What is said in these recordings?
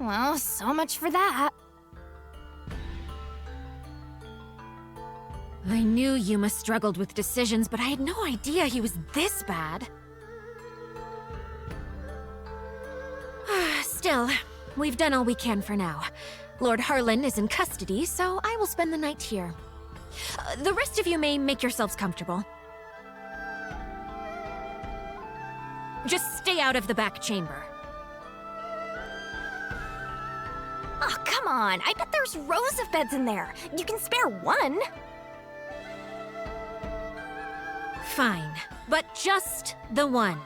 Well, so much for that. I knew Yuma struggled with decisions, but I had no idea he was this bad. Still, we've done all we can for now. Lord Harlan is in custody, so I will spend the night here. The rest of you may make yourselves comfortable. Just stay out of the back chamber. Oh, come on. I bet there's rows of beds in there. You can spare one. Fine, but just the one.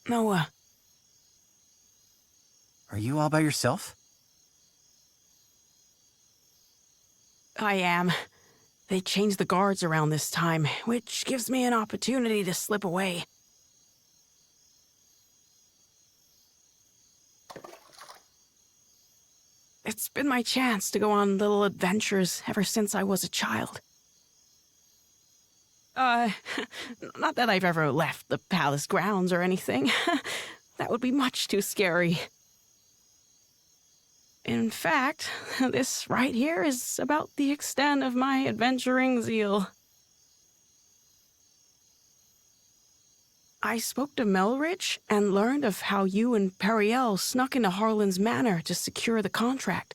Noah. Are you all by yourself? I am. They changed the guards around this time, which gives me an opportunity to slip away. It's been my chance to go on little adventures ever since I was a child. Not that I've ever left the palace grounds or anything. That would be much too scary. In fact, this right here is about the extent of my adventuring zeal. I spoke to Melridge and learned of how you and Periel snuck into Harlan's manor to secure the contract.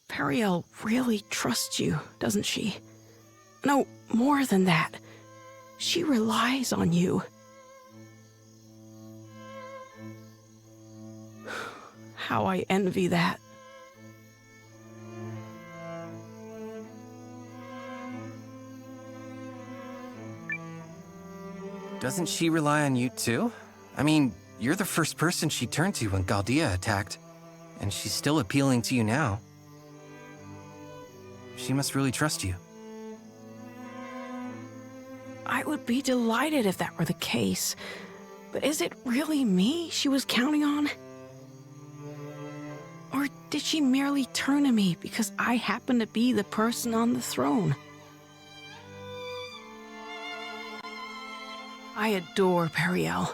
Periel really trusts you, doesn't she? No, more than that. She relies on you. How I envy that. Doesn't she rely on you too? I mean, you're the first person she turned to when Galdia attacked, and she's still appealing to you now. She must really trust you. I would be delighted if that were the case. But is it really me she was counting on? Or did she merely turn to me because I happen to be the person on the throne? I adore Periel.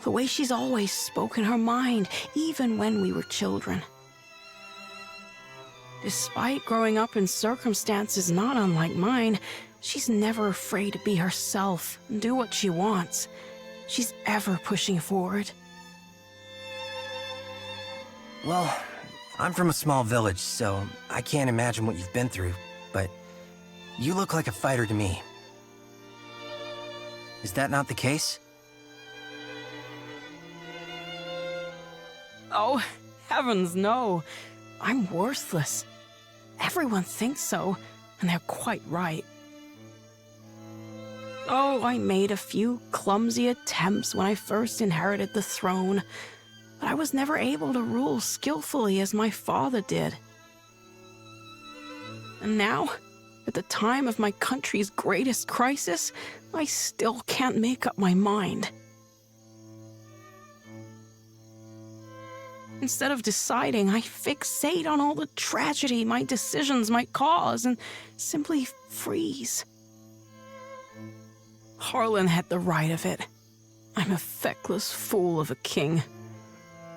The way she's always spoken her mind, even when we were children. Despite growing up in circumstances not unlike mine, she's never afraid to be herself and do what she wants. She's ever pushing forward. Well, I'm from a small village, so I can't imagine what you've been through, but you look like a fighter to me. Is that not the case? Oh, heavens no. I'm worthless. Everyone thinks so, and they're quite right. Oh, I made a few clumsy attempts when I first inherited the throne, but I was never able to rule skillfully as my father did. And now, at the time of my country's greatest crisis, I still can't make up my mind. Instead of deciding, I fixate on all the tragedy my decisions might cause and simply freeze. Harlan had the right of it. I'm a feckless fool of a king.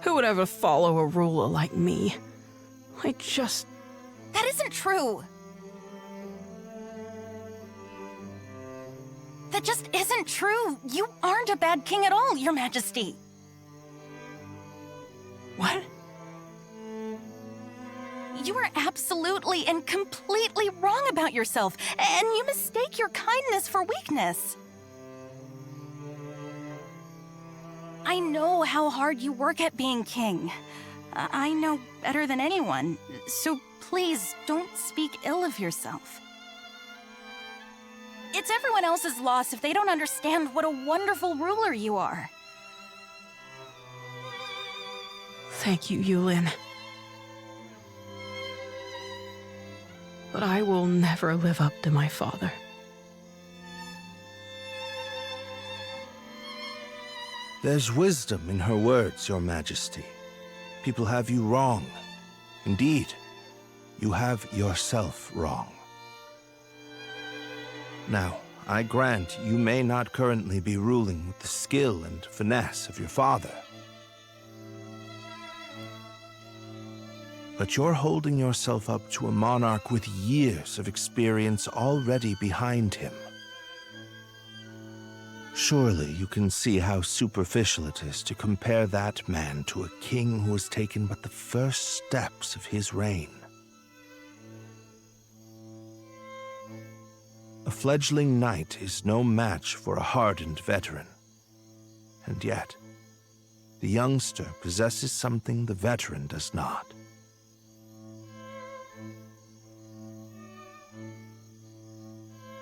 Who would ever follow a ruler like me? That isn't true. That just isn't true. You aren't a bad king at all, Your Majesty. What? You are absolutely and completely wrong about yourself, and you mistake your kindness for weakness. I know how hard you work at being king. I know better than anyone, so please don't speak ill of yourself. It's everyone else's loss if they don't understand what a wonderful ruler you are. Thank you, Eiyuden. But I will never live up to my father. There's wisdom in her words, Your Majesty. People have you wrong. Indeed, you have yourself wrong. Now, I grant you may not currently be ruling with the skill and finesse of your father. But you're holding yourself up to a monarch with years of experience already behind him. Surely you can see how superficial it is to compare that man to a king who has taken but the first steps of his reign. A fledgling knight is no match for a hardened veteran. And yet, the youngster possesses something the veteran does not.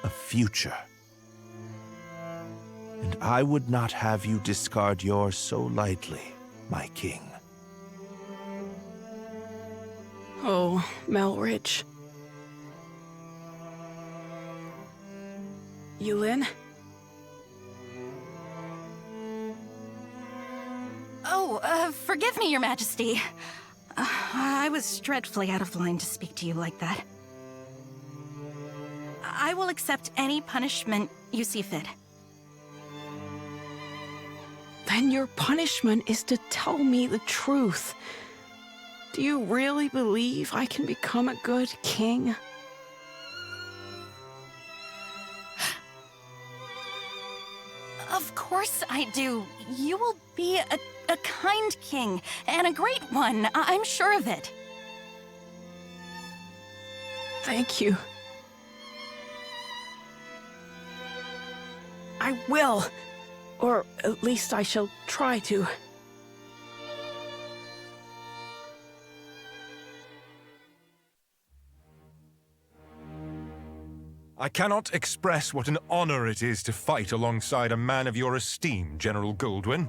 A future. And I would not have you discard yours so lightly, my king. Oh, Melrich. Eiyuden? Oh, forgive me, Your Majesty. I was dreadfully out of line to speak to you like that. I will accept any punishment you see fit. Then your punishment is to tell me the truth. Do you really believe I can become a good king? Of course I do. You will be a kind king, and a great one. I'm sure of it. Thank you. I will. Or at least I shall try to. I cannot express what an honor it is to fight alongside a man of your esteem, General Goldwyn.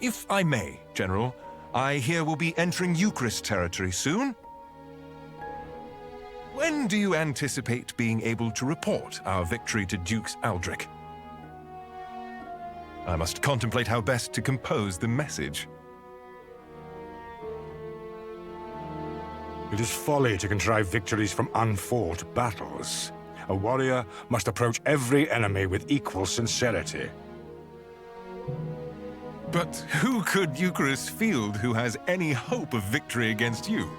If I may, General, I hear we'll be entering Eucharist territory soon. When do you anticipate being able to report our victory to Dukes Aldrich? I must contemplate how best to compose the message. It is folly to contrive victories from unfought battles. A warrior must approach every enemy with equal sincerity. But who could Eucharist field who has any hope of victory against you?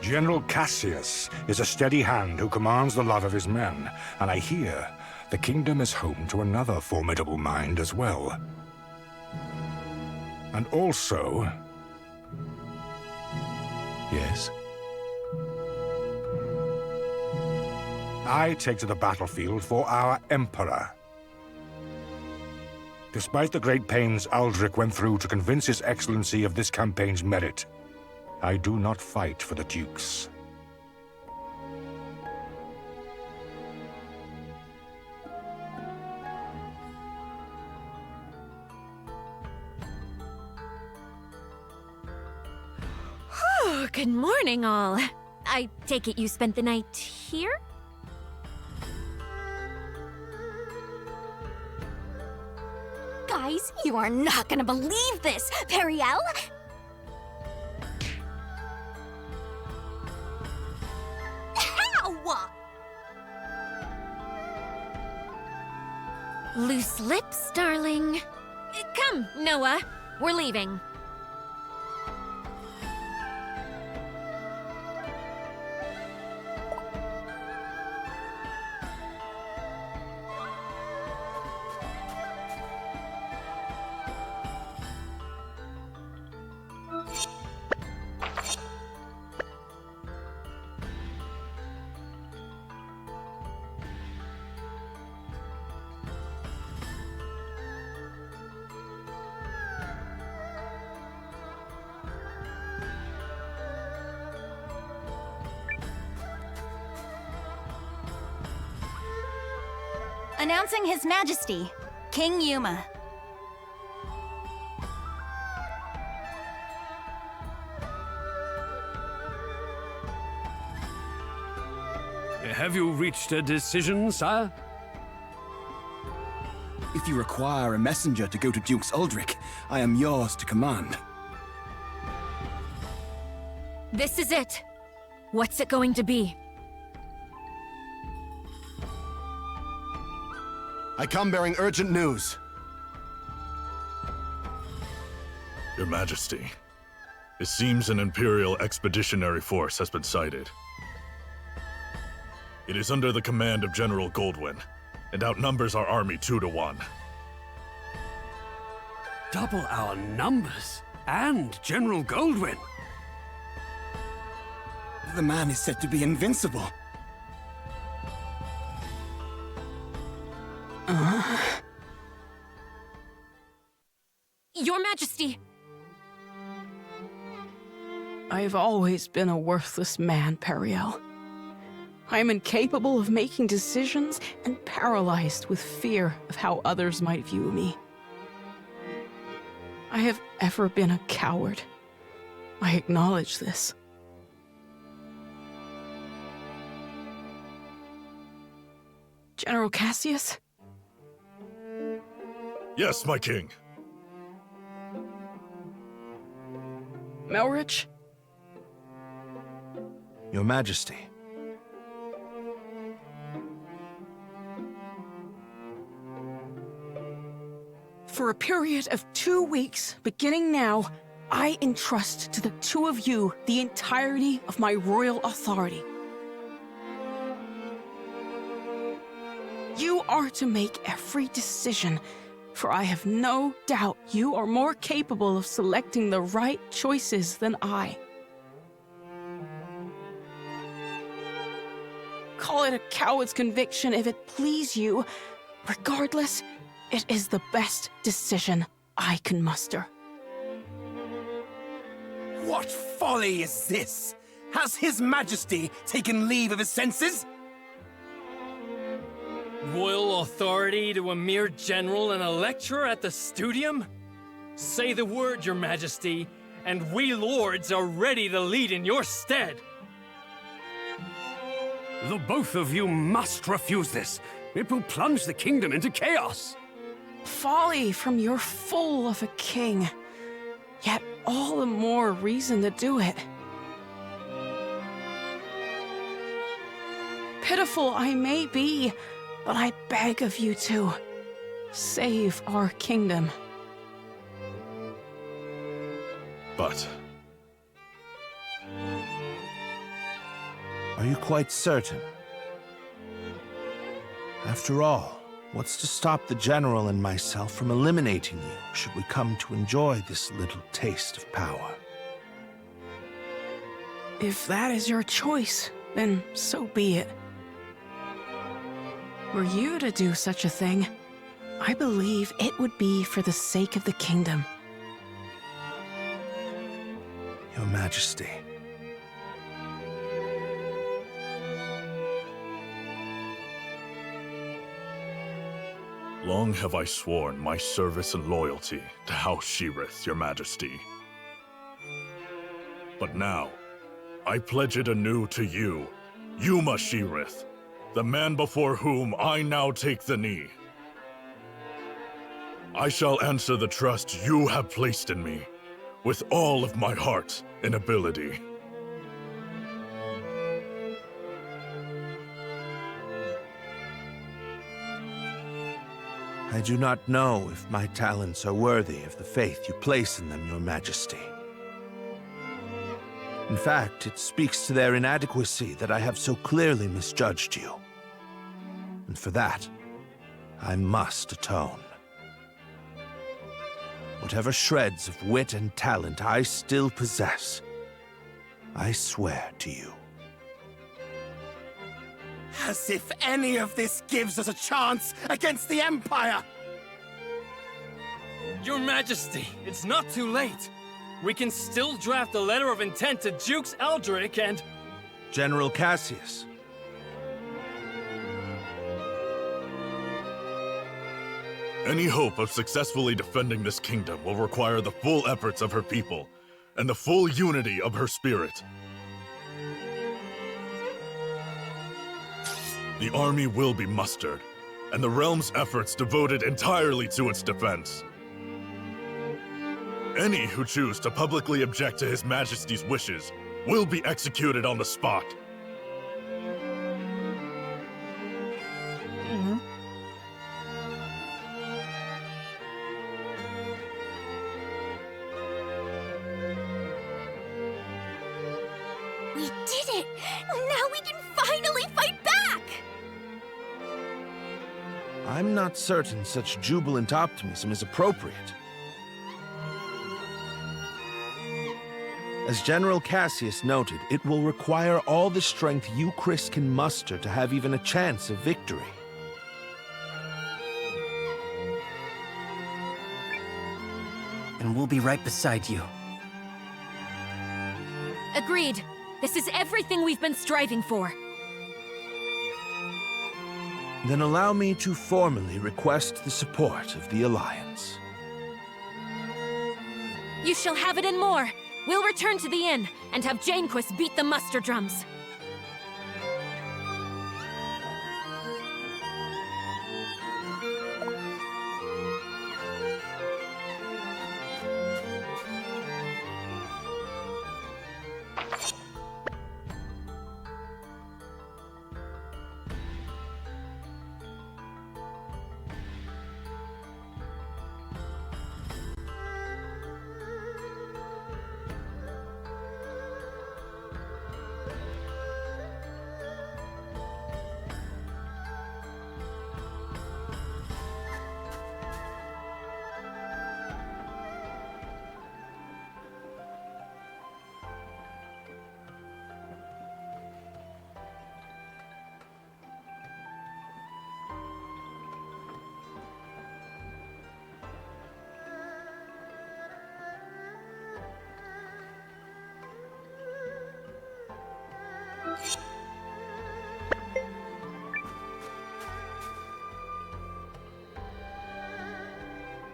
General Cassius is a steady hand who commands the love of his men, and I hear the kingdom is home to another formidable mind as well. And also... Yes? I take to the battlefield for our Emperor. Despite the great pains Aldrich went through to convince His Excellency of this campaign's merit, I do not fight for the Dukes. Oh, good morning, all. I take it you spent the night here? Guys, you are not gonna believe this! Periel? How? Loose lips, darling. Come, Noah. We're leaving. Announcing His Majesty, King Yuma. Have you reached a decision, sire? If you require a messenger to go to Duke's Uldric, I am yours to command. This is it. What's it going to be? I come bearing urgent news. Your Majesty, it seems an Imperial Expeditionary Force has been sighted. It is under the command of General Goldwyn, and outnumbers our army 2 to 1. Double our numbers, and General Goldwyn. The man is said to be invincible. Your Majesty! I've always been a worthless man, Periel. I am incapable of making decisions and paralyzed with fear of how others might view me. I have ever been a coward. I acknowledge this. General Cassius? Yes, my king. Melrich? Your Majesty. For a period of 2 weeks, beginning now, I entrust to the 2 of you the entirety of my royal authority. You are to make every decision, for I have no doubt you are more capable of selecting the right choices than I. Call it a coward's conviction if it please you. Regardless, it is the best decision I can muster. What folly is this? Has His Majesty taken leave of his senses? Royal authority to a mere general and a lecturer at the studium? Say the word, Your Majesty, and we lords are ready to lead in your stead. The both of you must refuse this. It will plunge the kingdom into chaos. Folly from your fool of a king. Yet all the more reason to do it. Pitiful I may be, but I beg of you to save our kingdom. But Are you quite certain? After all, what's to stop the General and myself from eliminating you should we come to enjoy this little taste of power? If that is your choice, then so be it. Were you to do such a thing, I believe it would be for the sake of the kingdom. Your Majesty. long have I sworn my service and loyalty to House Sheerith, Your Majesty. But now, I pledge it anew to you, Yuma Sheerith, the man before whom I now take the knee. I shall answer the trust you have placed in me, with all of my heart and ability. I do not know if my talents are worthy of the faith you place in them, Your Majesty. In fact, it speaks to their inadequacy that I have so clearly misjudged you. And for that, I must atone. Whatever shreds of wit and talent I still possess, I swear to you. As if any of this gives us a chance against the Empire! Your Majesty, it's not too late. We can still draft a letter of intent to Duke's Eldrick and... General Cassius. Any hope of successfully defending this kingdom will require the full efforts of her people and the full unity of her spirit. The army will be mustered, and the realm's efforts devoted entirely to its defense. Any who choose to publicly object to His Majesty's wishes will be executed on the spot. We did it! Now we can finally fight back! I'm not certain such jubilant optimism is appropriate. As General Cassius noted, it will require all the strength you, Chris, can muster to have even a chance of victory. And we'll be right beside you. Agreed. This is everything we've been striving for. Then allow me to formally request the support of the Alliance. You shall have it and more. We'll return to the inn and have Janequist beat the muster drums.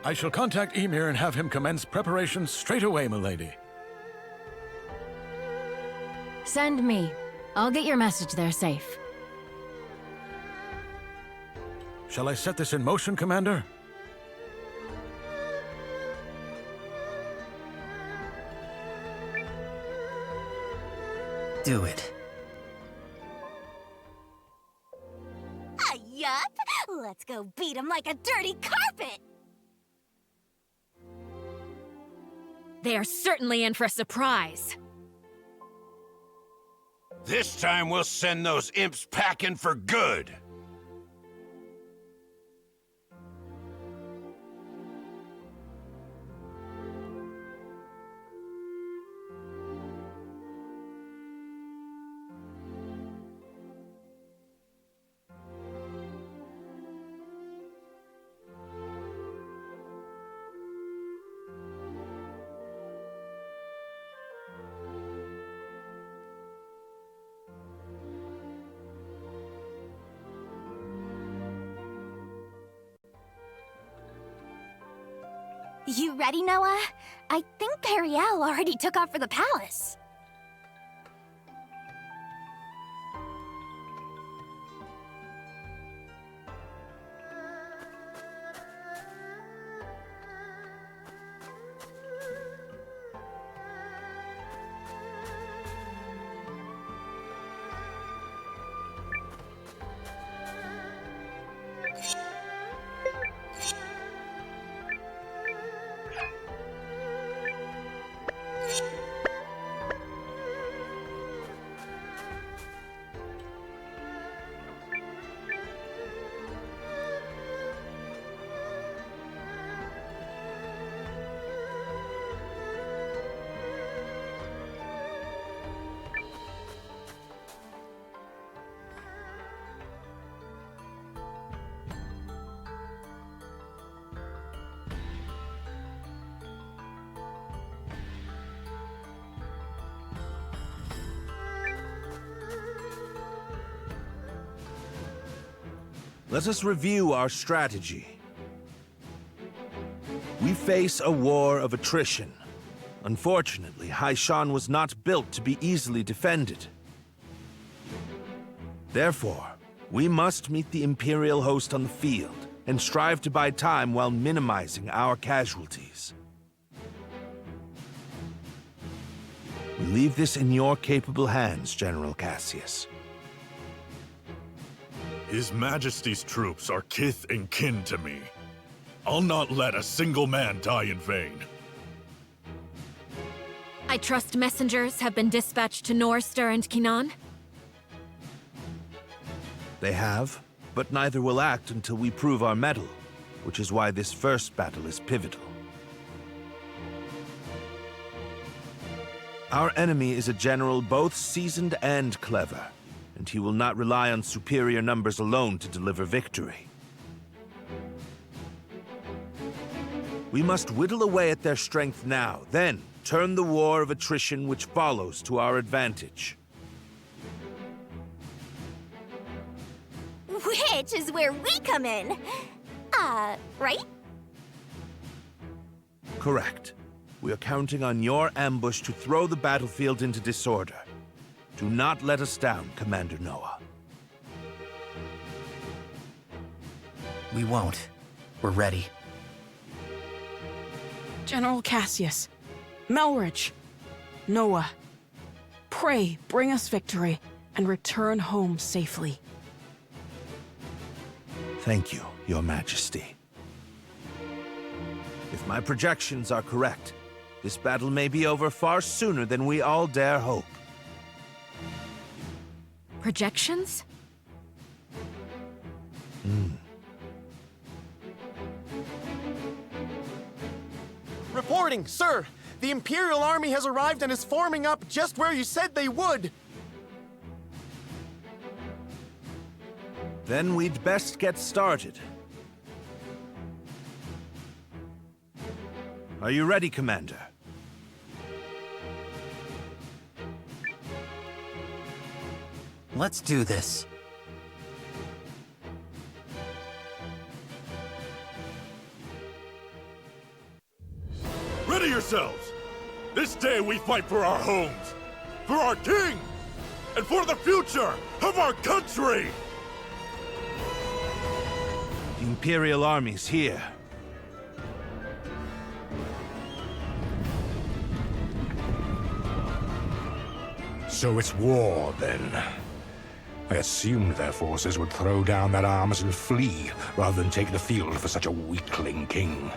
I shall contact Ymir and have him commence preparations straight away, milady. Send me. I'll get your message there safe. Shall I set this in motion, Commander? Do it. Yup! Let's go beat him like a dirty carpet! They are certainly in for a surprise. This time we'll send those imps packing for good. You ready, Noah? I think Periel already took off for the palace. Let us review our strategy. We face a war of attrition. Unfortunately, Hishahn was not built to be easily defended. Therefore, we must meet the Imperial host on the field and strive to buy time while minimizing our casualties. We leave this in your capable hands, General Cassius. His Majesty's troops are kith and kin to me. I'll not let a single man die in vain. I trust messengers have been dispatched to Norster and Kinan? They have, but neither will act until we prove our mettle, which is why this first battle is pivotal. Our enemy is a general both seasoned and clever, and he will not rely on superior numbers alone to deliver victory. We must whittle away at their strength now, then turn the war of attrition which follows to our advantage. Which is where we come in. Right? Correct. We are counting on your ambush to throw the battlefield into disorder. Do not let us down, Commander Noah. We won't. We're ready. General Cassius, Melridge, Noah, pray bring us victory and return home safely. Thank you, Your Majesty. If my projections are correct, this battle may be over far sooner than we all dare hope. Projections? Reporting, sir! The Imperial Army has arrived and is forming up just where you said they would! Then we'd best get started. Are you ready, Commander? Let's do this. Ready yourselves! This day we fight for our homes, for our king, and for the future of our country! The Imperial Army's here. So it's war, then. I assumed their forces would throw down their arms and flee, rather than take the field for such a weakling king.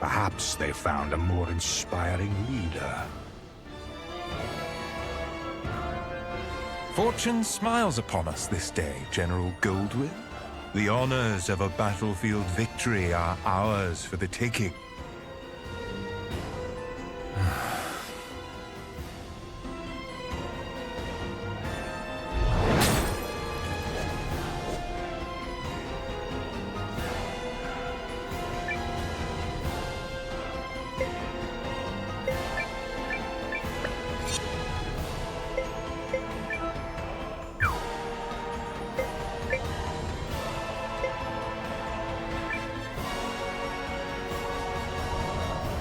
Perhaps they found a more inspiring leader. Fortune smiles upon us this day, General Goldwyn. The honors of a battlefield victory are ours for the taking.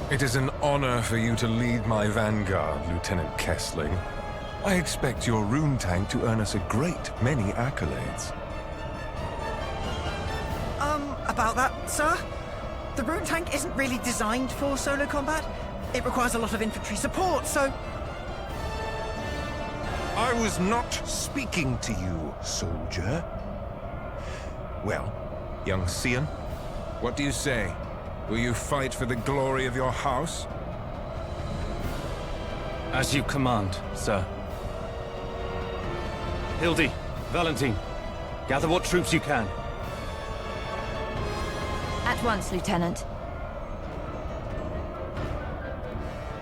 It is an honor for you to lead my vanguard, Lieutenant Kessling. I expect your rune tank to earn us a great many accolades. About that, sir? The rune tank isn't really designed for solo combat. It requires a lot of infantry support, so... I was not speaking to you, soldier. Well, young Hishahn, what do you say? Will you fight for the glory of your house? As you command, sir. Hildy, Valentine, gather what troops you can. At once, Lieutenant.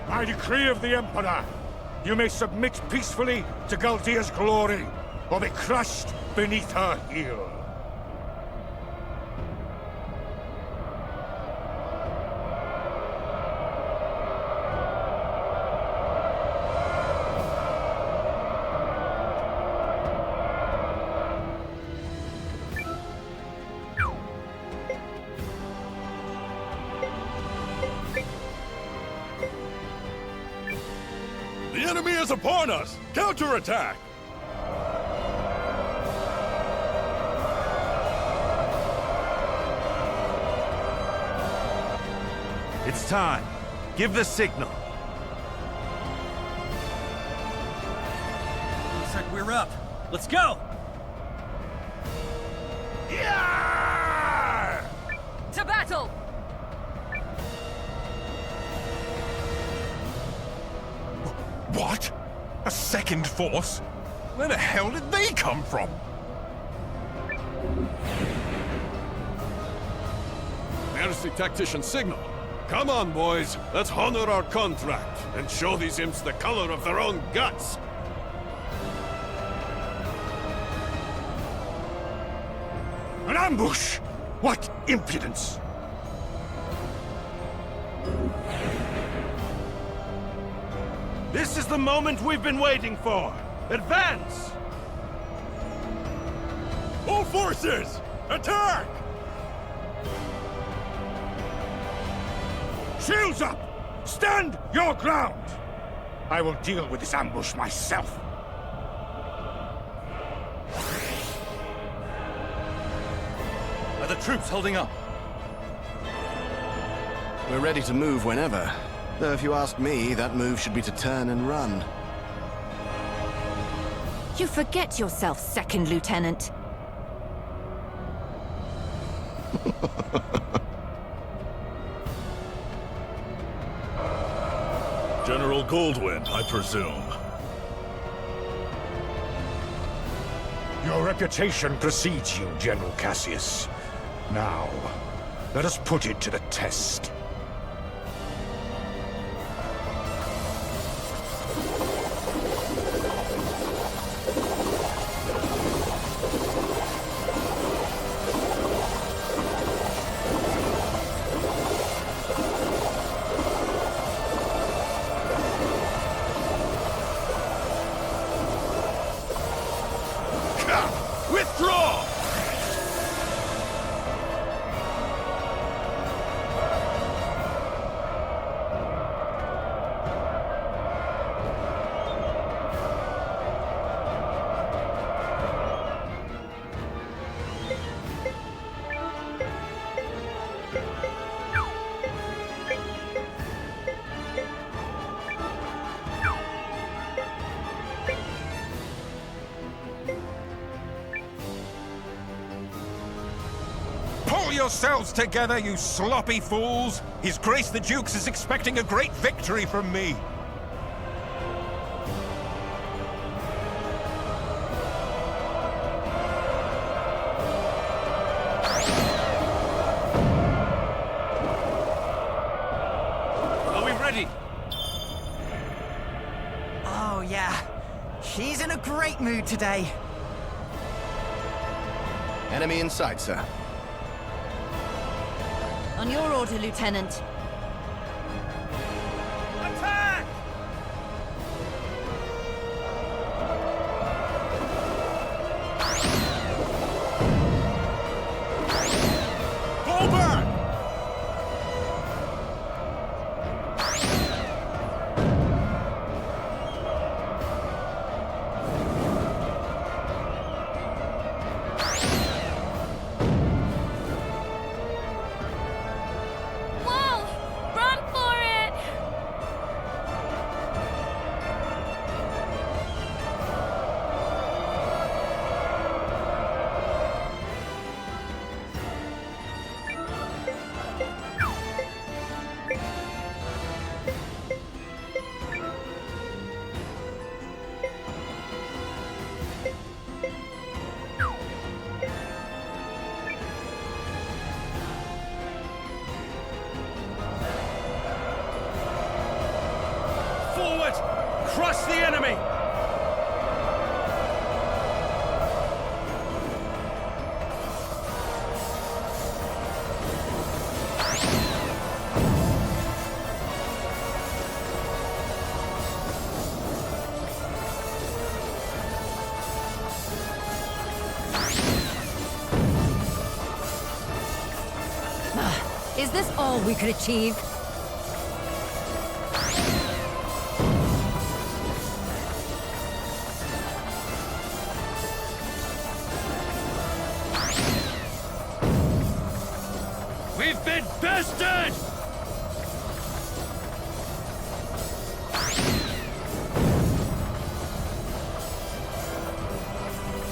By decree of the Emperor, you may submit peacefully to Galdia's glory, or be crushed beneath her heel. enemy is upon us! Counterattack! It's time. Give the signal. Looks like we're up. Let's go! To battle! What? A second force? Where the hell did they come from? Majesty Tactician signal. Come on, boys. Let's honor our contract and show these imps the color of their own guts. An ambush! What impudence! This is the moment we've been waiting for. Advance! All forces! Attack! Shields up! Stand your ground! I will deal with this ambush myself. Are the troops holding up? We're ready to move whenever. Though if you ask me, that move should be to turn and run. You forget yourself, Second Lieutenant. General Goldwyn, I presume. Your reputation precedes you, General Cassius. Now, let us put it to the test. Withdraw! Pull yourselves together, you sloppy fools! His Grace the Duke is expecting a great victory from me! Are we ready? Oh, yeah. She's in a great mood today. Enemy in sight, sir. On your order, Lieutenant. Attack! Fall back! Forward! Crush the enemy! Is this all we could achieve? We've been bested!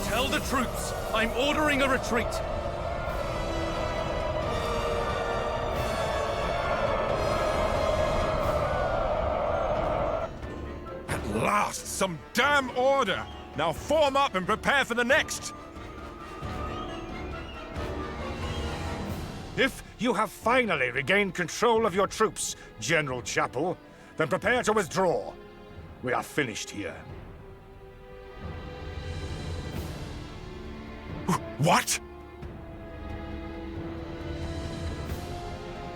Tell the troops I'm ordering a retreat. At last, some damn order! Now form up and prepare for the next! If you have finally regained control of your troops, General Chapel, then prepare to withdraw. We are finished here. What?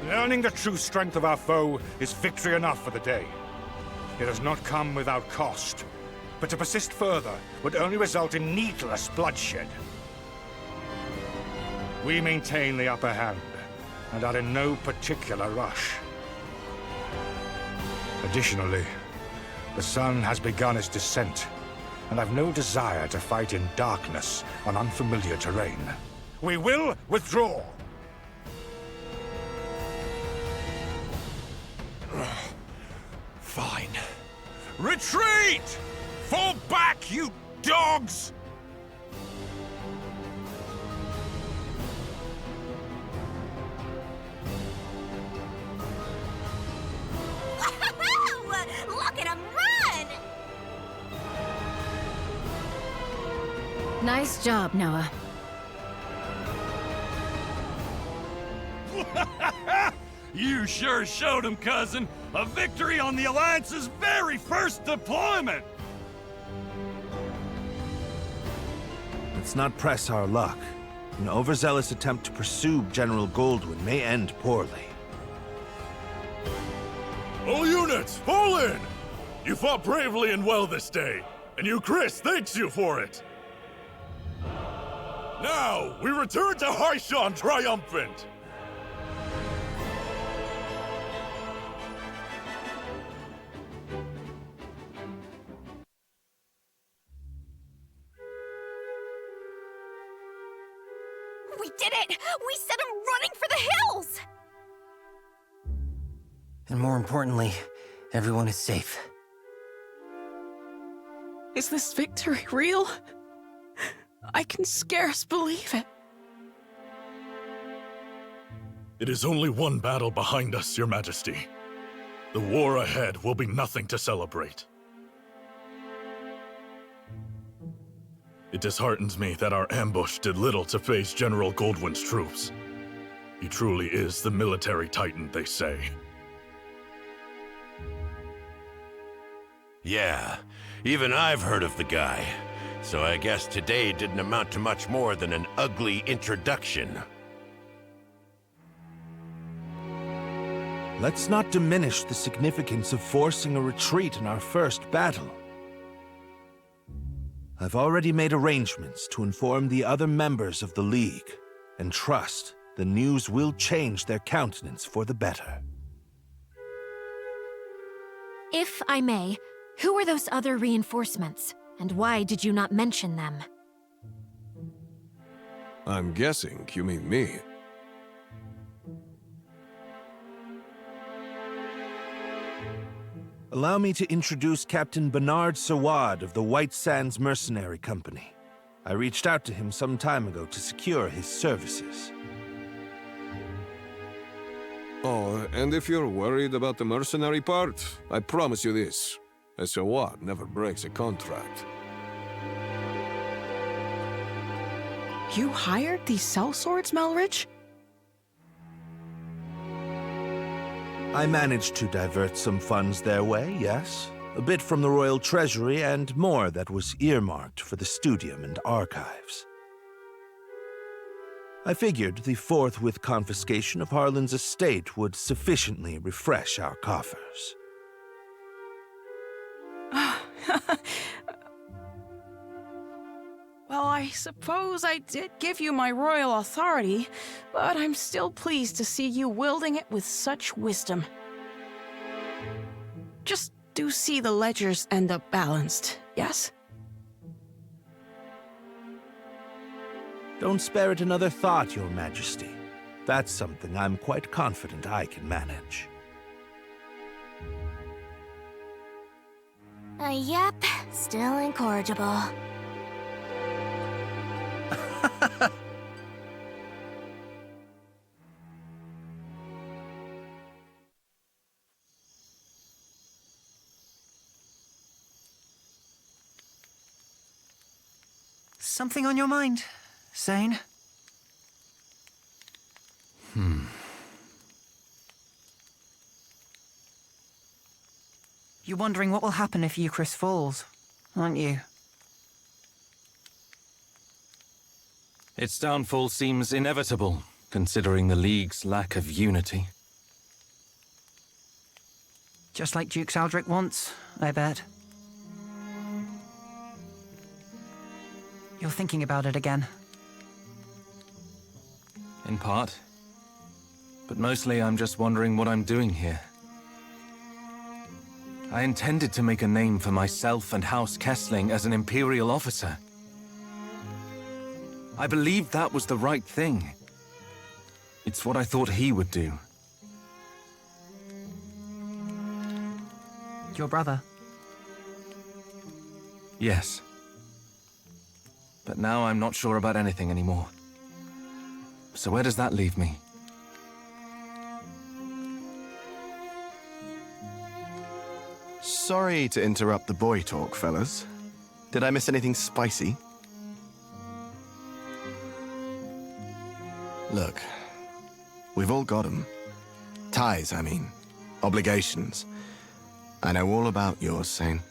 Learning the true strength of our foe is victory enough for the day. It has not come without cost, but to persist further would only result in needless bloodshed. We maintain the upper hand, and are in no particular rush. Additionally, the sun has begun its descent, and I've no desire to fight in darkness on unfamiliar terrain. We will withdraw! Fine. Retreat! Fall back, you dogs! Look at him run! Nice job, Noah. You sure showed him, cousin. A victory on the Alliance's very first deployment! Let's not press our luck. An overzealous attempt to pursue General Goldwyn may end poorly. All units, fall in! You fought bravely and well this day, and you, Chris, thanks you for it! Now, we return to Hishahn triumphant! We did it! We sent him running for the hills! And more importantly, everyone is safe. Is this victory real? I can scarce believe it. It is only one battle behind us, Your Majesty. The war ahead will be nothing to celebrate. It disheartens me that our ambush did little to face General Goldwyn's troops. He truly is the military titan, they say. Yeah, even I've heard of the guy. So I guess today didn't amount to much more than an ugly introduction. Let's not diminish the significance of forcing a retreat in our first battle. I've already made arrangements to inform the other members of the League, and trust the news will change their countenance for the better. If I may, who are those other reinforcements, and why did you not mention them? I'm guessing you mean me. Allow me to introduce Captain Bernard Sawad of the White Sands Mercenary Company. I reached out to him some time ago to secure his services. Oh, and if you're worried about the mercenary part, I promise you this. A Sawad never breaks a contract. You hired these sellswords, Melridge? I managed to divert some funds their way, yes. A bit from the royal treasury and more that was earmarked for the studium and archives. I figured the forthwith confiscation of Harlan's estate would sufficiently refresh our coffers. Well, I suppose I did give you my royal authority, but I'm still pleased to see you wielding it with such wisdom. Just do see the ledgers end up balanced, yes? Don't spare it another thought, Your Majesty. That's something I'm quite confident I can manage. Yep, still incorrigible. Something on your mind, Zane? You're wondering what will happen if Eucharist falls, aren't you? Its downfall seems inevitable, considering the League's lack of unity. Just like Duke Saldric wants, I bet. You're thinking about it again. In part. But mostly I'm just wondering what I'm doing here. I intended to make a name for myself and House Kessling as an Imperial officer. I believed that was the right thing. It's what I thought he would do. Your brother? Yes. But now I'm not sure about anything anymore. So where does that leave me? Sorry to interrupt the boy talk, fellas. Did I miss anything spicy? Look, we've all got 'em. Ties, I mean. Obligations. I know all about yours, Zane.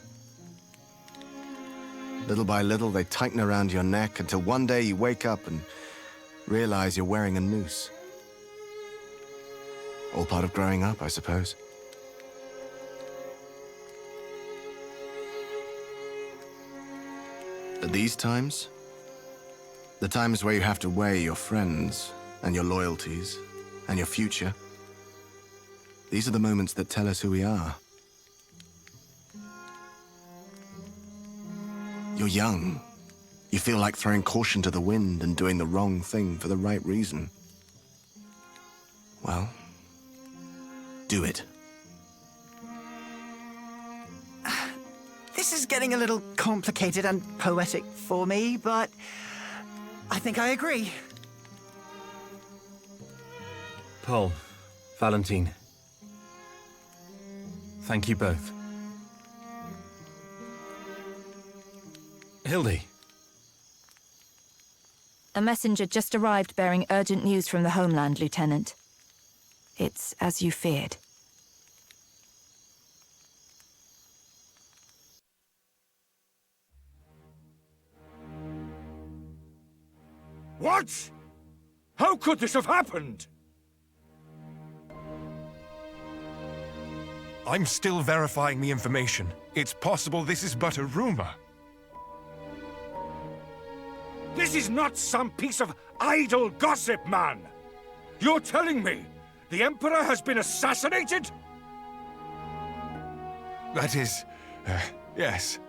Little by little, they tighten around your neck until one day you wake up and realize you're wearing a noose. All part of growing up, I suppose. But these times, the times where you have to weigh your friends and your loyalties and your future, these are the moments that tell us who we are. You're young. You feel like throwing caution to the wind and doing the wrong thing for the right reason. Well, do it. This is getting a little complicated and poetic for me, but I think I agree. Paul, Valentine. Thank you both. Hildy. A messenger just arrived bearing urgent news from the homeland, Lieutenant. It's as you feared. What? How could this have happened? I'm still verifying the information. It's possible this is but a rumor. This is not some piece of idle gossip, man! You're telling me the Emperor has been assassinated? That is... yes.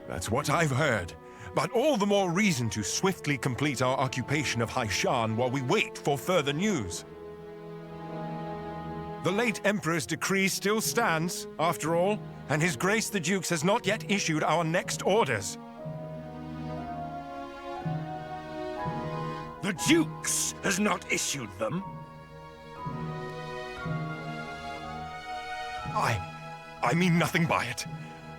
That's what I've heard. But all the more reason to swiftly complete our occupation of Hishahn while we wait for further news. The late Emperor's decree still stands, after all, and His Grace the Dukes has not yet issued our next orders. The Dukes has not issued them? I mean nothing by it.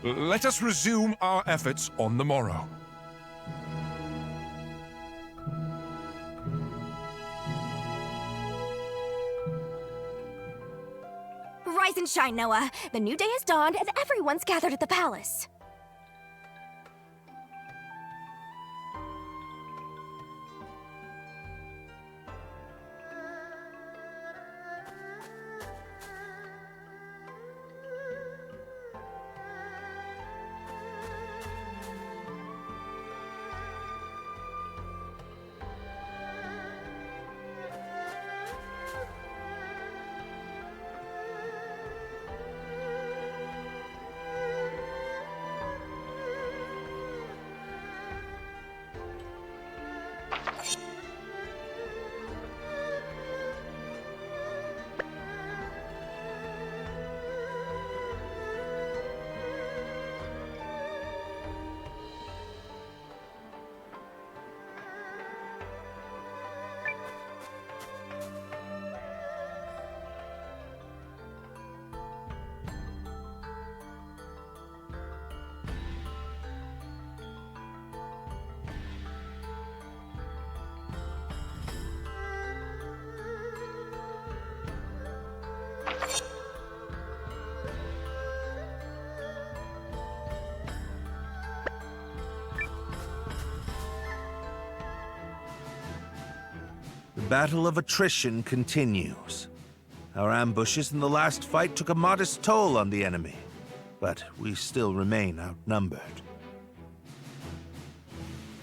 Let us resume our efforts on the morrow. Rise and shine, Noah. The new day has dawned and everyone's gathered at the palace. battle of attrition continues. Our ambushes in the last fight took a modest toll on the enemy, but we still remain outnumbered.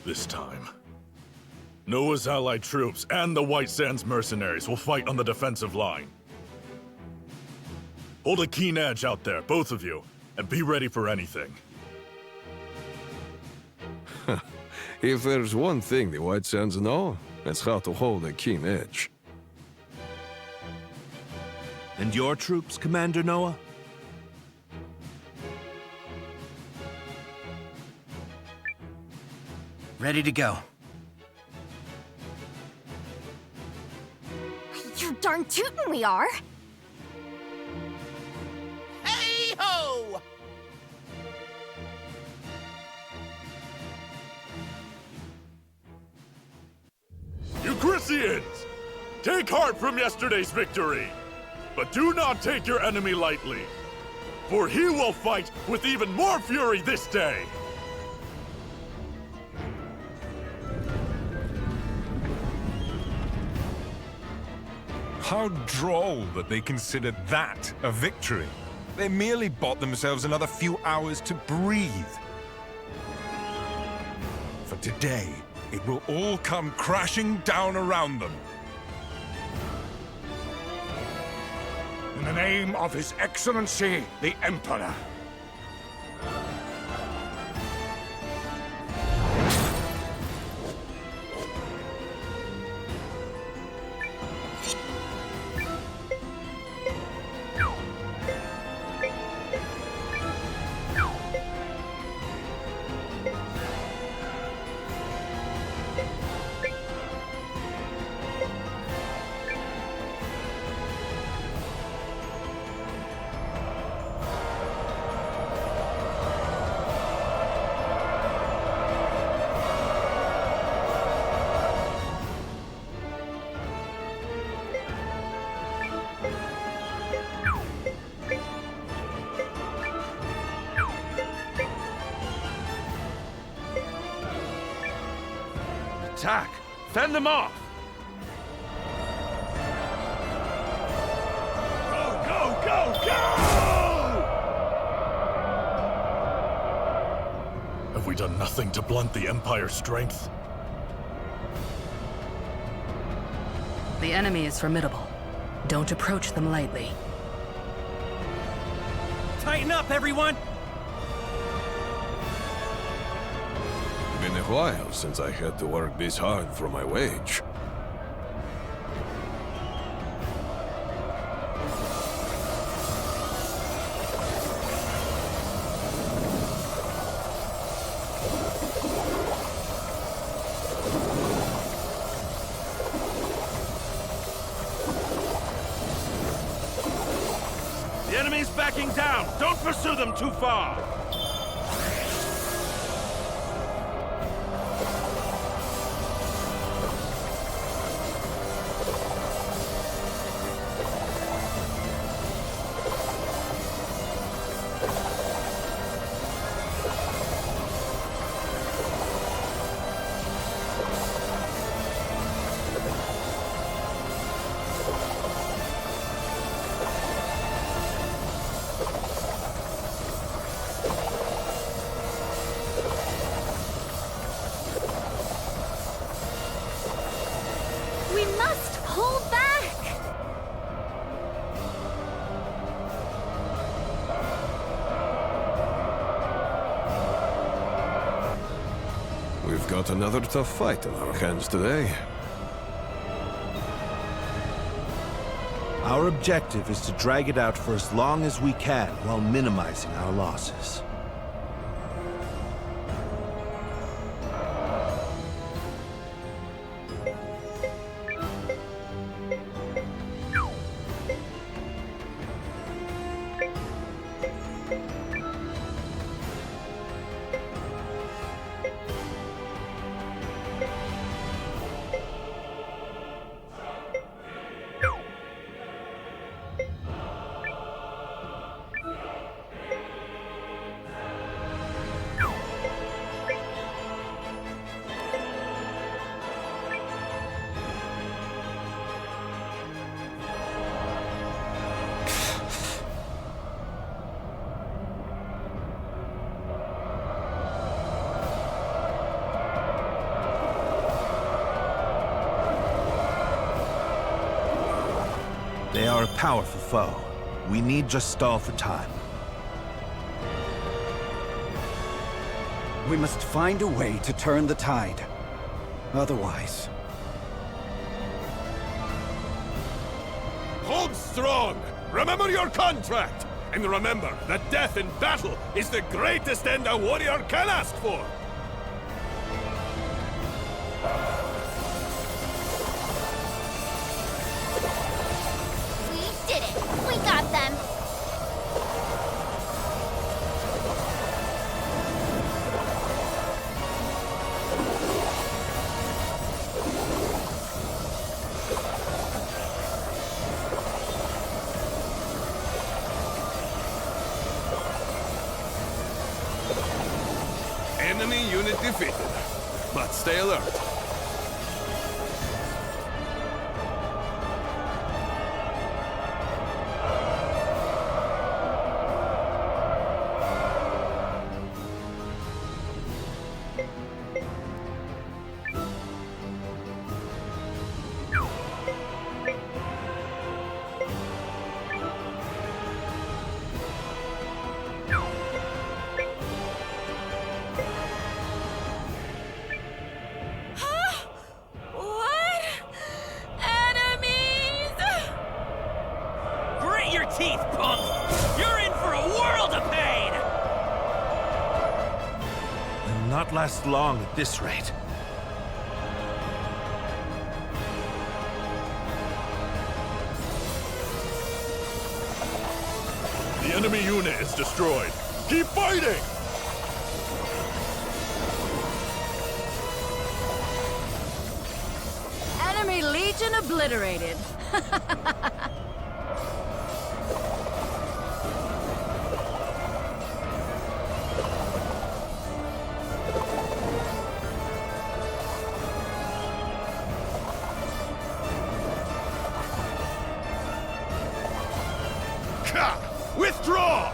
This time, Noah's allied troops and the White Sands mercenaries will fight on the defensive line. Hold a keen edge out there, both of you, and be ready for anything. If there's one thing the White Sands know, it's how to hold a keen edge. And your troops, Commander Noah? Ready to go. You darn tootin' we are! Hey-ho! Euchrysians! Take heart from yesterday's victory! But do not take your enemy lightly, for he will fight with even more fury this day! How droll that they consider that a victory. They merely bought themselves another few hours to breathe. For today, it will all come crashing down around them. In the name of His Excellency, the Emperor. Attack! Fend them off! Go, go, go, go! Have we done nothing to blunt the Empire's strength? The enemy is formidable. Don't approach them lightly. Tighten up, everyone! Been a while since I had to work this hard for my wage. The enemy's backing down! Don't pursue them too far! We must hold back! We've got another tough fight on our hands today. Our objective is to drag it out for as long as we can while minimizing our losses. are a powerful foe. We need just stall for time. We must find a way to turn the tide. Otherwise... Hold strong! Remember your contract! And remember that death in battle is the greatest end a warrior can ask for! We did it! We got them! Enemy unit defeated. But stay alert. Teeth, punk! You're in for a world of pain! Will not last long at this rate. The enemy unit is destroyed. Keep fighting! Enemy legion obliterated. Withdraw!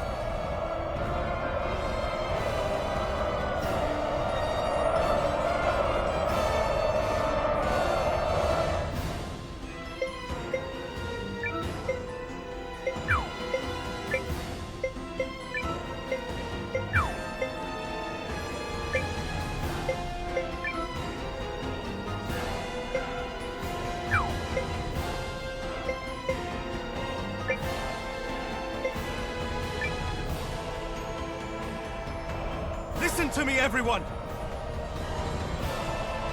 Listen to me, everyone!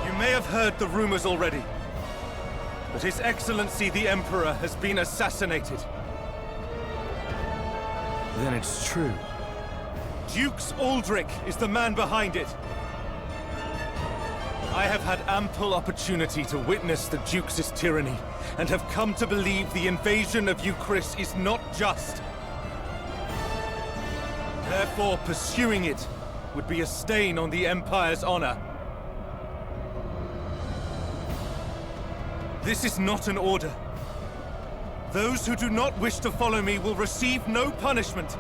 You may have heard the rumors already, but His Excellency the Emperor has been assassinated. Then it's true. Dukes Aldrich is the man behind it. I have had ample opportunity to witness the Duke's tyranny, and have come to believe the invasion of Euchris is not just. Therefore, pursuing it would be a stain on the Empire's honor. This is not an order. Those who do not wish to follow me will receive no punishment.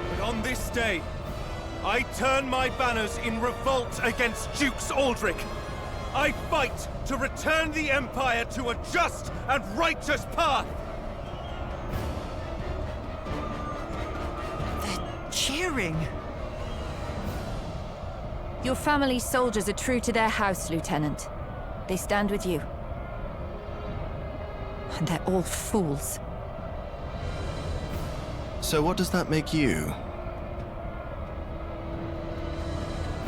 But on this day, I turn my banners in revolt against Dukes Aldrich. I fight to return the Empire to a just and righteous path. Cheering. Your family's soldiers are true to their house, Lieutenant. They stand with you. And they're all fools. So what does that make you?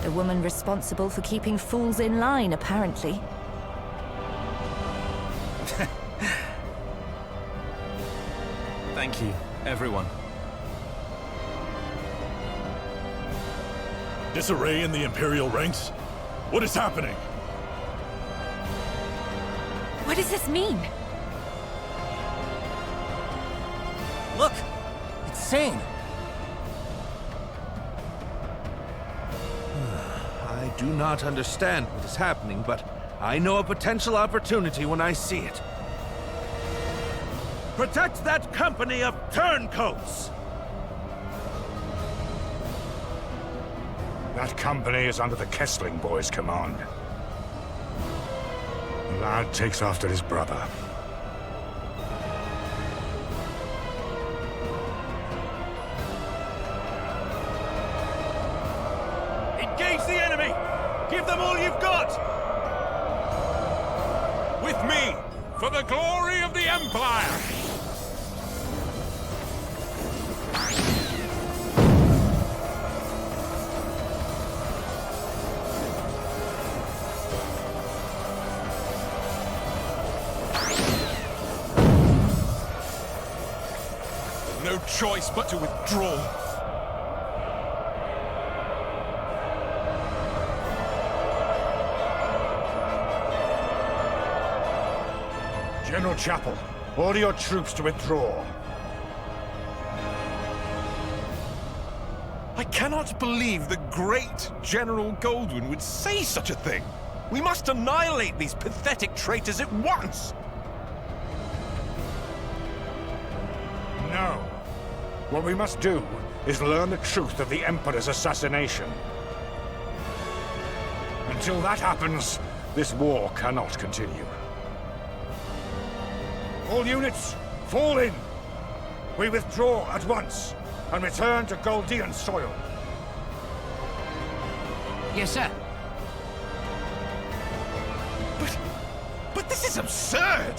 The woman responsible for keeping fools in line, apparently. Thank you, everyone. Disarray in the Imperial ranks? What is happening? What does this mean? Look! It's Sane! I do not understand what is happening, but I know a potential opportunity when I see it. Protect that company of turncoats! That company is under the Kessling boys' command. The lad takes after his brother. Engage the enemy! Give them all you've got! With me, for the glory of the Empire! No choice but to withdraw. General Chapel, order your troops to withdraw. I cannot believe the great General Goldwyn would say such a thing. We must annihilate these pathetic traitors at once! No. What we must do is learn the truth of the Emperor's assassination. Until that happens, this war cannot continue. All units, fall in! We withdraw at once and return to Goldean soil. Yes, sir. But this is absurd!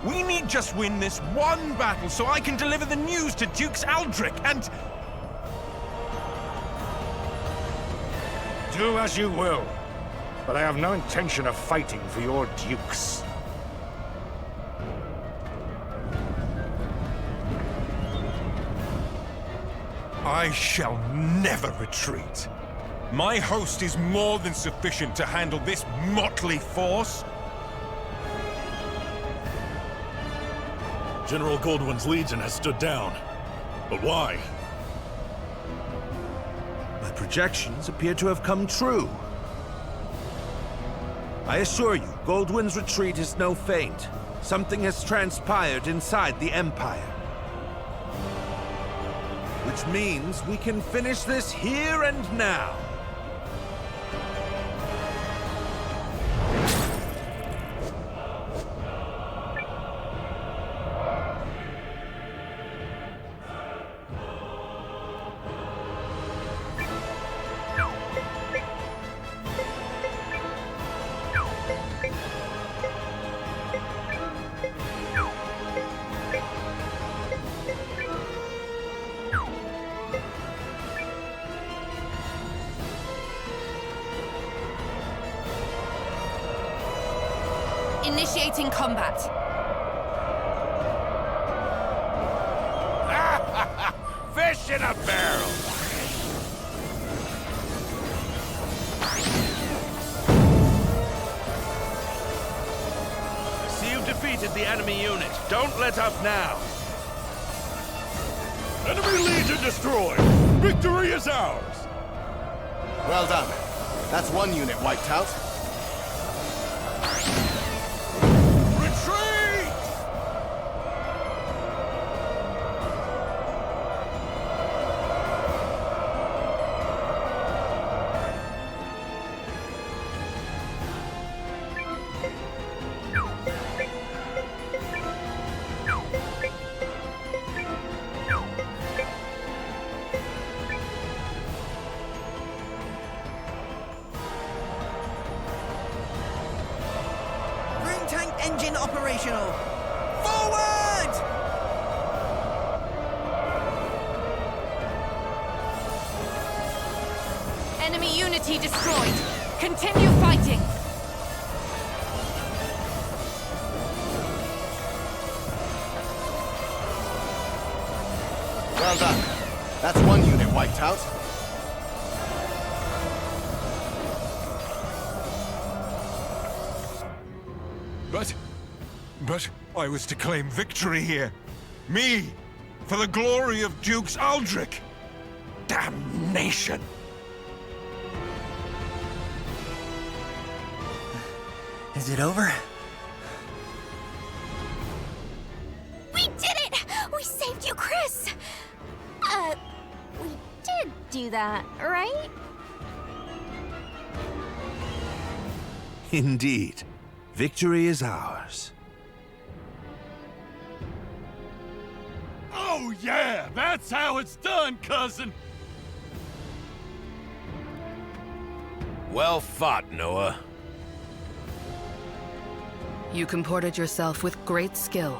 We need just win this one battle so I can deliver the news to Dukes Aldrich and... Do as you will, but I have no intention of fighting for your dukes. I shall never retreat. My host is more than sufficient to handle this motley force. General Goldwyn's legion has stood down. But why? My projections appear to have come true. I assure you, Goldwyn's retreat is no feint. Something has transpired inside the Empire. Which means we can finish this here and now. Initiating combat. Fish in a barrel! See you've defeated the enemy unit. Don't let up now. Enemy legion destroyed! Victory is ours! Well done. That's one unit wiped out. Engine operational! Forward! Enemy unity destroyed. Continue fighting. Well done. That's one unit wiped out. But I was to claim victory here. Me, for the glory of Dukes Aldrich. Damnation! Is it over? We did it! We saved you, Chris! We did do that, right? Indeed. Victory is ours. Oh yeah, that's how it's done, cousin! Well fought, Noah. You comported yourself with great skill.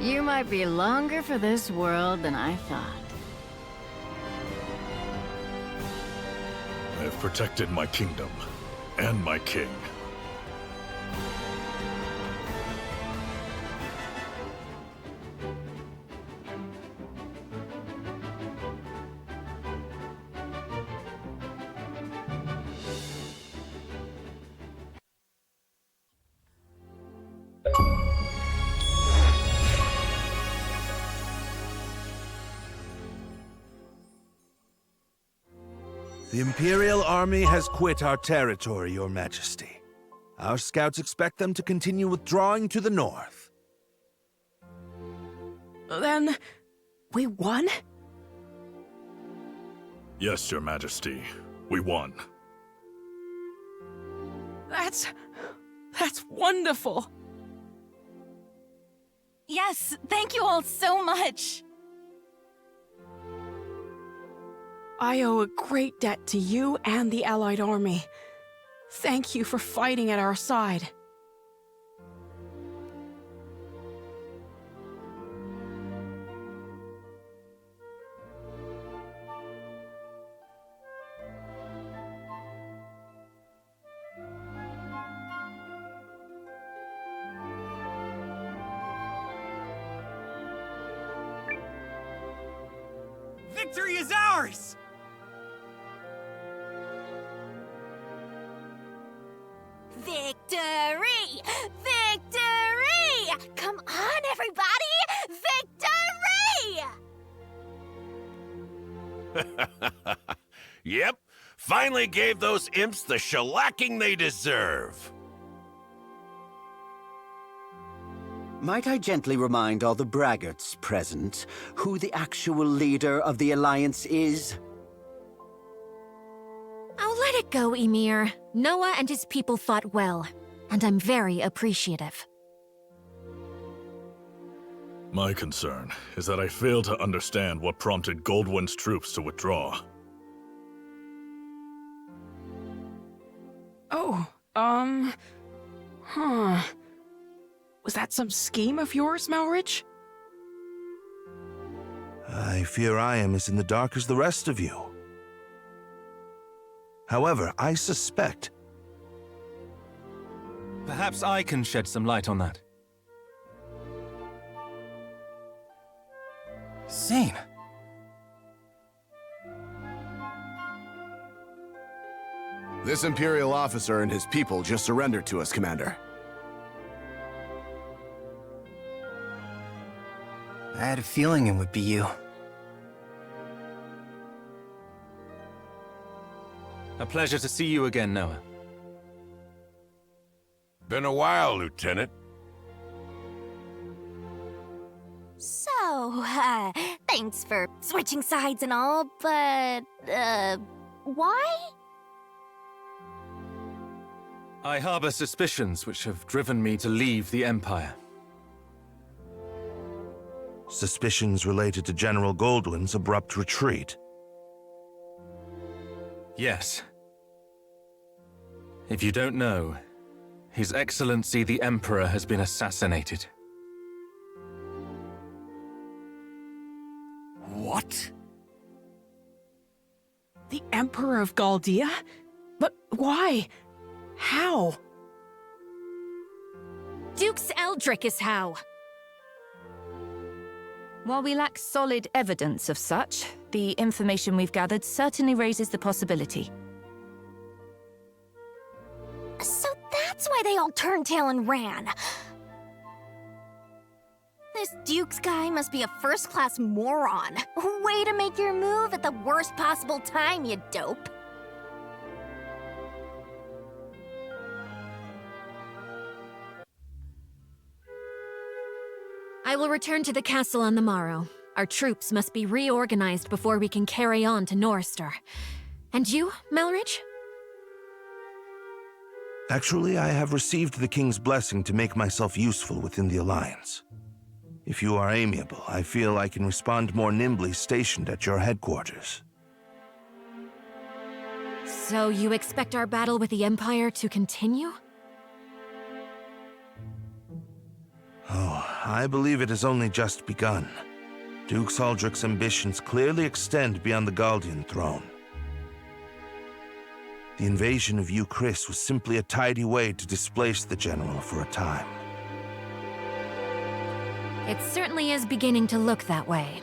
You might be longer for this world than I thought. I have protected my kingdom and my king. The Imperial Army has quit our territory, Your Majesty. Our scouts expect them to continue withdrawing to the north. Then, we won? Yes, Your Majesty. We won. That's wonderful. Yes, thank you all so much. I owe a great debt to you and the Allied army. Thank you for fighting at our side. Victory is ours! Victory! Victory! Come on, everybody! Victory! Yep, finally gave those imps the shellacking they deserve. Might I gently remind all the braggarts present who the actual leader of the Alliance is? I'll let it go, Ymir. Noah and his people fought well, and I'm very appreciative. My concern is that I fail to understand what prompted Goldwyn's troops to withdraw. Oh, Was that some scheme of yours, Malrich? I fear I am as in the dark as the rest of you. However, I suspect... Perhaps I can shed some light on that. Zane. This Imperial officer and his people just surrendered to us, Commander. I had a feeling it would be you. A pleasure to see you again, Noah. Been a while, Lieutenant. So, thanks for switching sides and all, but, why? I harbor suspicions which have driven me to leave the Empire. Suspicions related to General Goldwyn's abrupt retreat. Yes. If you don't know, His Excellency the Emperor has been assassinated. What? The Emperor of Galdia? But why? How? Dukes Eldrick is how. While we lack solid evidence of such, the information we've gathered certainly raises the possibility. So that's why they all turned tail and ran. This Dukes guy must be a first-class moron. Way to make your move at the worst possible time, you dope. I will return to the castle on the morrow. Our troops must be reorganized before we can carry on to Norrister. And you, Malrich? Actually, I have received the King's blessing to make myself useful within the Alliance. If you are amiable, I feel I can respond more nimbly stationed at your headquarters. So you expect our battle with the Empire to continue? Oh, I believe it has only just begun. Duke Aldrich's ambitions clearly extend beyond the Galdian throne. The invasion of Chris was simply a tidy way to displace the general for a time. It certainly is beginning to look that way.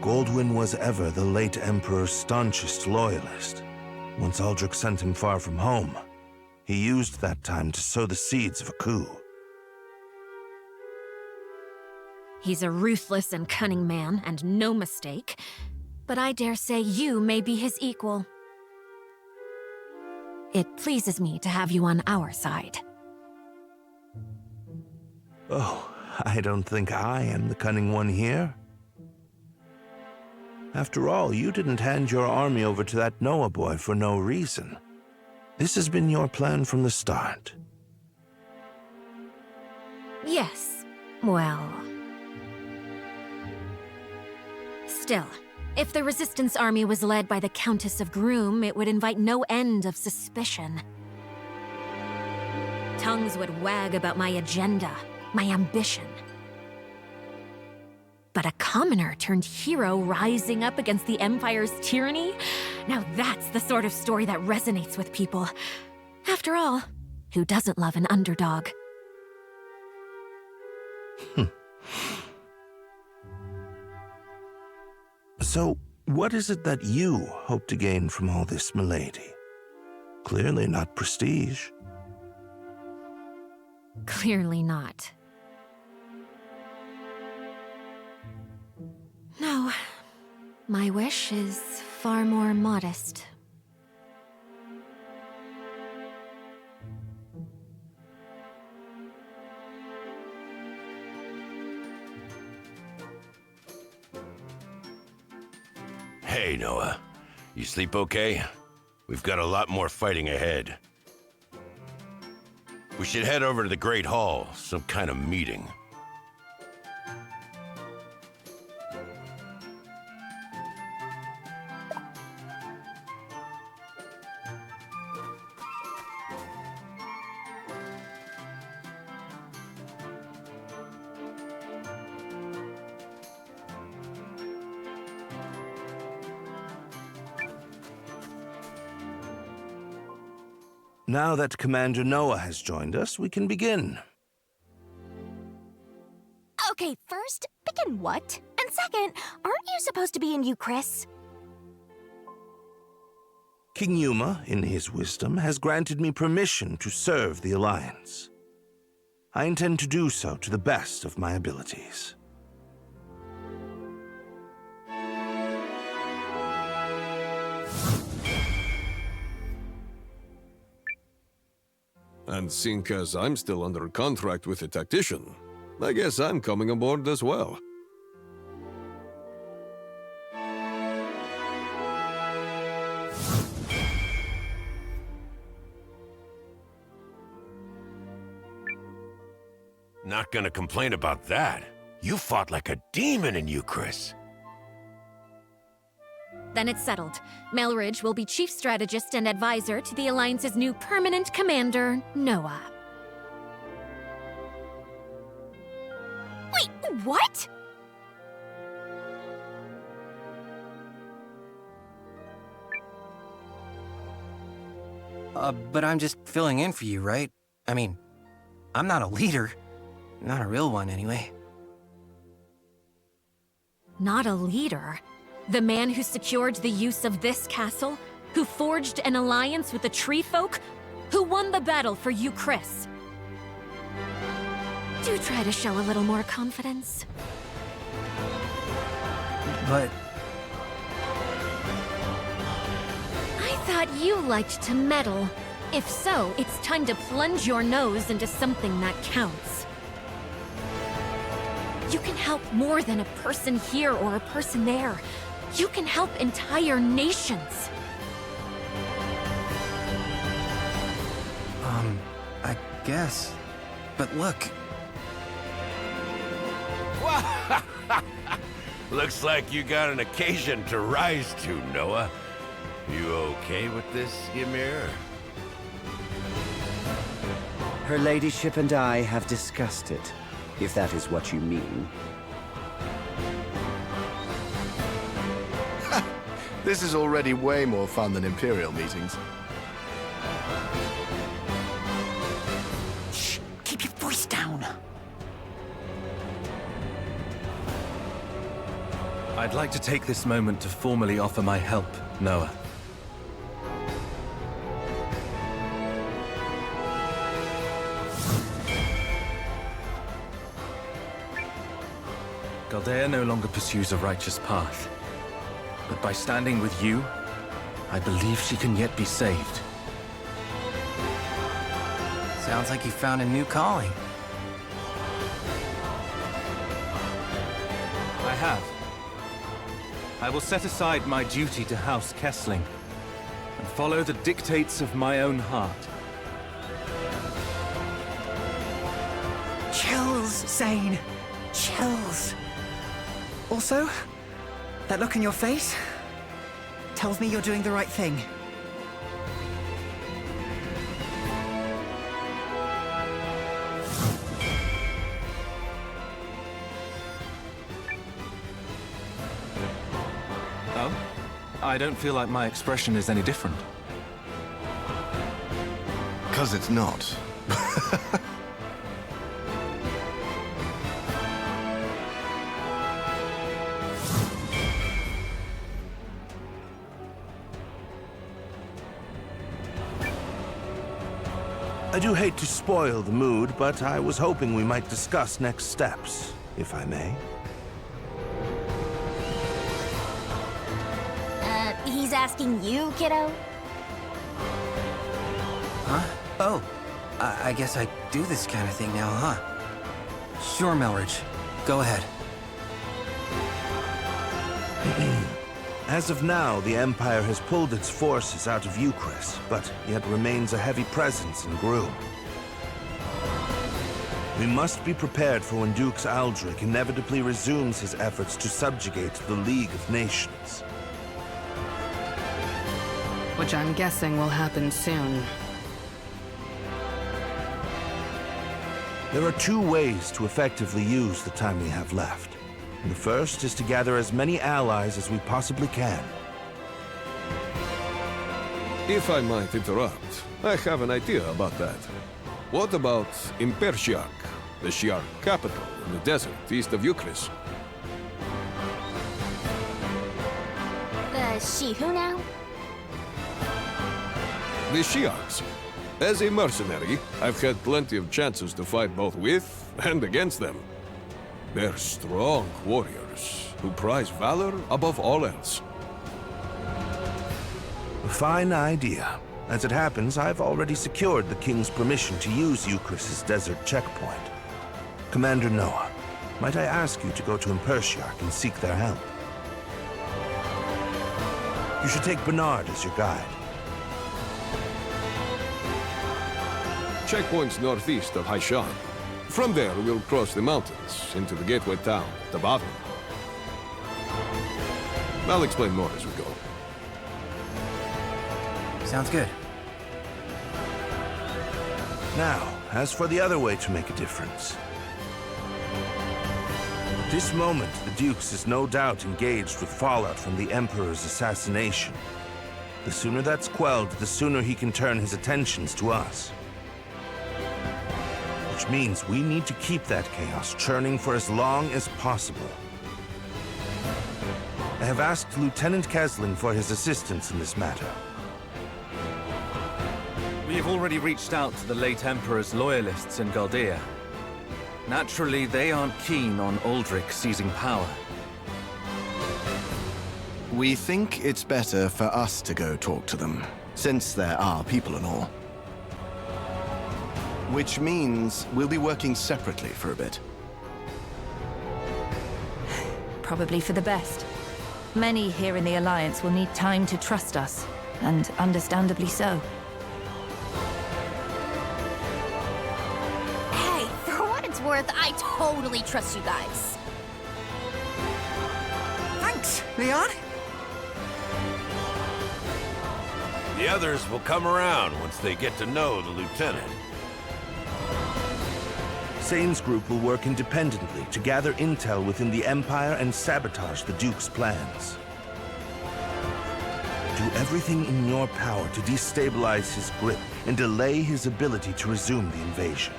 Goldwyn was ever the late Emperor's staunchest loyalist. Once Aldrich sent him far from home, he used that time to sow the seeds of a coup. He's a ruthless and cunning man, and no mistake. But I dare say you may be his equal. It pleases me to have you on our side. Oh, I don't think I am the cunning one here. After all, you didn't hand your army over to that Noah boy for no reason. This has been your plan from the start. Yes, well... Still, if the Resistance army was led by the Countess of Groom, it would invite no end of suspicion. Tongues would wag about my agenda, my ambition. But a commoner turned hero rising up against the Empire's tyranny? Now that's the sort of story that resonates with people. After all, who doesn't love an underdog? So, what is it that you hope to gain from all this, milady? Clearly not prestige. Clearly not. No, my wish is far more modest. Hey, Noah. You sleep okay? We've got a lot more fighting ahead. We should head over to the Great Hall, some kind of meeting. Now that Commander Noah has joined us, we can begin. Okay, first, begin what? And second, aren't you supposed to be in Chris? King Yuma, in his wisdom, has granted me permission to serve the Alliance. I intend to do so to the best of my abilities. And seeing as I'm still under contract with the tactician, I guess I'm coming aboard as well. Not gonna complain about that. You fought like a demon in Chris. Then it's settled. Melridge will be chief strategist and advisor to the Alliance's new permanent commander, Noah. Wait, what? But I'm just filling in for you, right? I mean, I'm not a leader. Not a real one, anyway. Not a leader? The man who secured the use of this castle? Who forged an alliance with the Tree Folk? Who won the battle for Chris? Do try to show a little more confidence. But... I thought you liked to meddle. If so, it's time to plunge your nose into something that counts. You can help more than a person here or a person there. You can help entire nations. I guess. But look. Looks like you got an occasion to rise to, Noah. You okay with this, Ymir? Her ladyship and I have discussed it, if that is what you mean. This is already way more fun than Imperial meetings. Shh! Keep your voice down. I'd like to take this moment to formally offer my help, Noah. Galdea no longer pursues a righteous path. But by standing with you, I believe she can yet be saved. Sounds like you found a new calling. I have. I will set aside my duty to House Kessling and follow the dictates of my own heart. Chills, Zane. Chills. Also, that look in your face tells me you're doing the right thing. Oh? I don't feel like my expression is any different. 'Cause it's not. I do hate to spoil the mood, but I was hoping we might discuss next steps, if I may. He's asking you, kiddo? Huh? Oh, I guess I do this kind of thing now, huh? Sure, Melridge. Go ahead. As of now, the Empire has pulled its forces out of Euchris, but yet remains a heavy presence in Groom. We must be prepared for when Dux Aldrich inevitably resumes his efforts to subjugate the League of Nations. Which I'm guessing will happen soon. There are two ways to effectively use the time we have left. The first is to gather as many allies as we possibly can. If I might interrupt, I have an idea about that. What about Impershiak, the Shi'ar capital in the desert east of Euchris? She who now? The Shi'ars. As a mercenary, I've had plenty of chances to fight both with and against them. They're strong warriors who prize valor above all else. A fine idea. As it happens, I've already secured the King's permission to use Euchris' desert checkpoint. Commander Noah, might I ask you to go to Impershiak and seek their help? You should take Bernard as your guide. Checkpoint's northeast of Hishahn. From there, we'll cross the mountains into the gateway town, the bottom. I'll explain more as we go. Sounds good. Now, as for the other way to make a difference. At this moment, the Dukes is no doubt engaged with fallout from the Emperor's assassination. The sooner that's quelled, the sooner he can turn his attentions to us. Which means we need to keep that chaos churning for as long as possible. I have asked Lieutenant Kesling for his assistance in this matter. We have already reached out to the late Emperor's loyalists in Galdea. Naturally, they aren't keen on Aldrich seizing power. We think it's better for us to go talk to them, since they're our people and all. Which means we'll be working separately for a bit. Probably for the best. Many here in the Alliance will need time to trust us, and understandably so. Hey, for what it's worth, I totally trust you guys. Leon? The others will come around once they get to know the lieutenant. Sane's group will work independently to gather intel within the Empire and sabotage the Duke's plans. Do everything in your power to destabilize his grip and delay his ability to resume the invasion.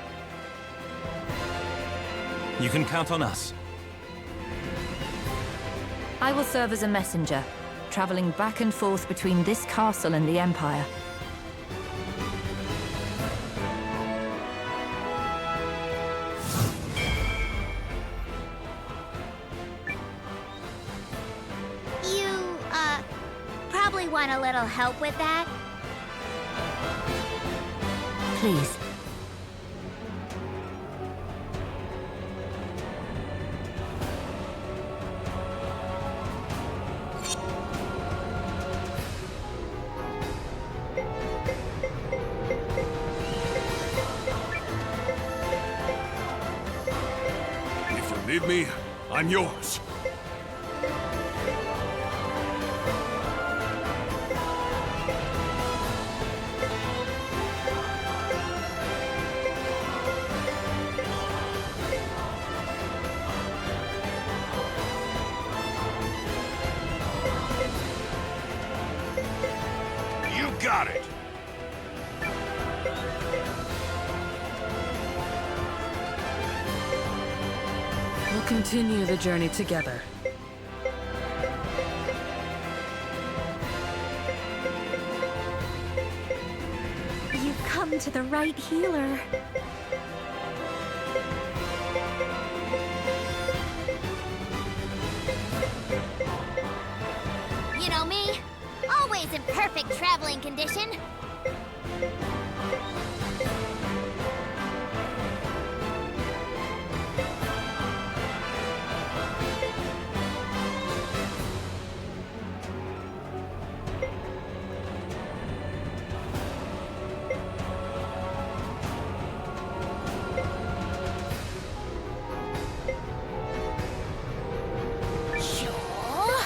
You can count on us. I will serve as a messenger, traveling back and forth between this castle and the Empire. You, probably want a little help with that? Please. If you need me, I'm yours. You got it! We'll continue the journey together. You've come to the right healer. You know me, always in perfect traveling condition. Sure,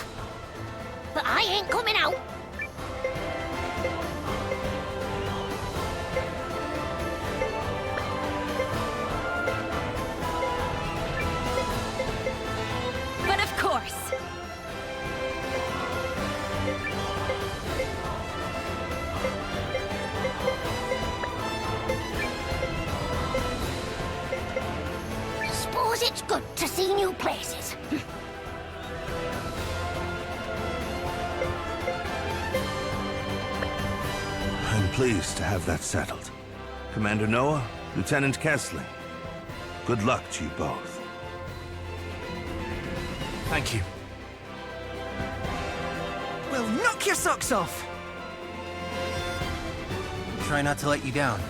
but I ain't coming out. But of course. Suppose it's good to see new places. I'm pleased to have that settled. Commander Noah, Lieutenant Kessling, good luck to you both. Thank you. Well, knock your socks off! Try not to let you down.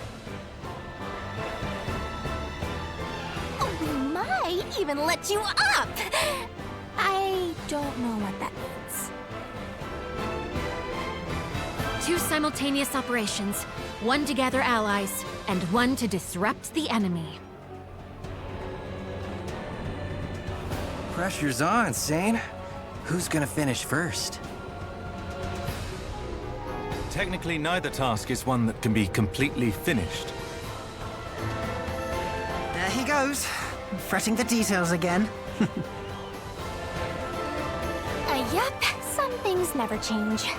We might even let you up. I don't know what that means. Two simultaneous operations. One to gather allies, and one to disrupt the enemy. Pressure's on, Sane. Who's gonna finish first? Technically, neither task is one that can be completely finished. There he goes, fretting the details again. Yup, some things never change.